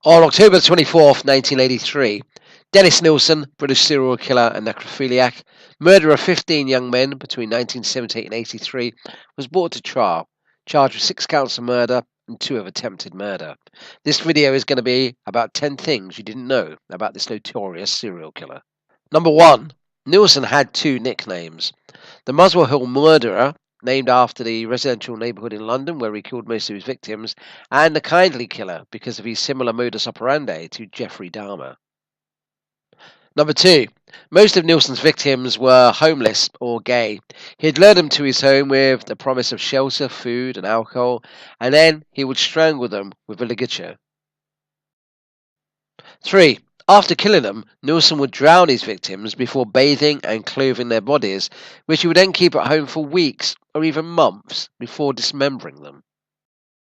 On October 24th, 1983, Dennis Nilsen, British serial killer and necrophiliac, murderer of 15 young men between 1978 and 83, was brought to trial, charged with 6 counts of murder and 2 of attempted murder. This video is going to be about 10 things you didn't know about this notorious serial killer. Number 1. Nilson had 2 nicknames. The Muswell Hill murderer, named after the residential neighbourhood in London where he killed most of his victims, and the kindly killer because of his similar modus operandi to Jeffrey Dahmer. Number 2. Most of Nilson's victims were homeless or gay. He had lured them to his home with the promise of shelter, food and alcohol, and then he would strangle them with a ligature. 3. After killing them, Nilson would drown his victims before bathing and clothing their bodies, which he would then keep at home for weeks or even months before dismembering them.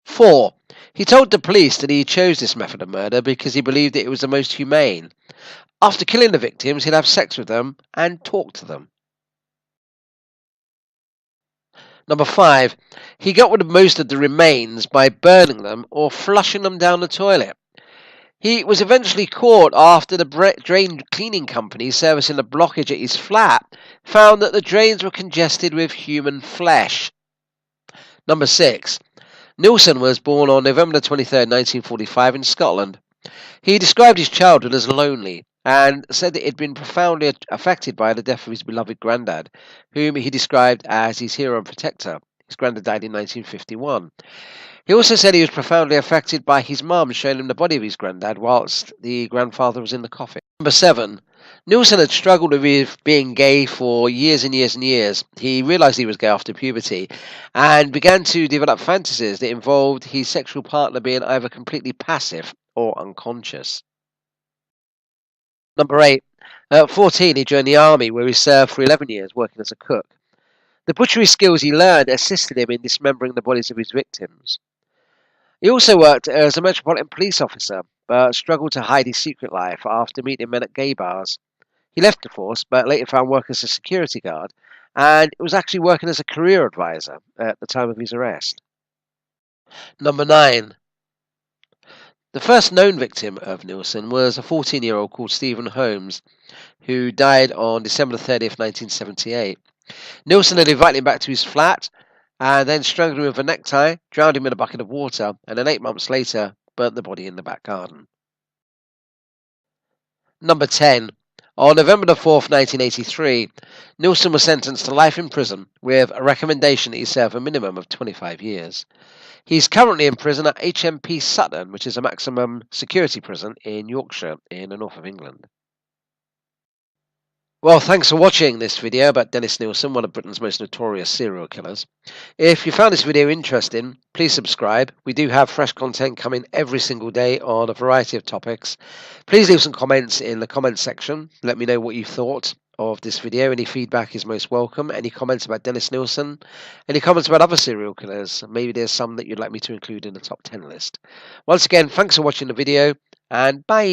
4. He told the police that he chose this method of murder because he believed that it was the most humane. After killing the victims, he'd have sex with them and talk to them. Number 5. He got rid of most of the remains by burning them or flushing them down the toilet. He was eventually caught after the drain cleaning company servicing the blockage at his flat found that the drains were congested with human flesh. Number 6. Nilson was born on November 23rd, 1945 in Scotland. He described his childhood as lonely and said that he had been profoundly affected by the death of his beloved granddad, whom he described as his hero and protector. His granddad died in 1951. He also said he was profoundly affected by his mum showing him the body of his granddad whilst the grandfather was in the coffin. Number 7. Nilson had struggled with being gay for years and years and years. He realised he was gay after puberty and began to develop fantasies that involved his sexual partner being either completely passive or unconscious. Number 8. At 14, he joined the army where he served for 11 years working as a cook. The butchery skills he learned assisted him in dismembering the bodies of his victims. He also worked as a Metropolitan Police officer, but struggled to hide his secret life after meeting men at gay bars. He left the force, but later found work as a security guard, and was actually working as a career advisor at the time of his arrest. Number 9. The first known victim of Nilson was a 14-year-old called Stephen Holmes, who died on December 30th, 1978. Nilson had invited him back to his flat, and then strangled him with a necktie, drowned him in a bucket of water, and then 8 months later burnt the body in the back garden. Number 10. On November 4th, 1983, Nilson was sentenced to life in prison with a recommendation that he serve a minimum of 25 years. He's currently in prison at HMP Sutton, which is a maximum security prison in Yorkshire in the north of England. Well, thanks for watching this video about Dennis Nilsen, one of Britain's most notorious serial killers. If you found this video interesting, please subscribe. We do have fresh content coming every single day on a variety of topics. Please leave some comments in the comments section. Let me know what you thought of this video. Any feedback is most welcome. Any comments about Dennis Nilsen? Any comments about other serial killers? Maybe there's some that you'd like me to include in the top 10 list. Once again, thanks for watching the video, and bye!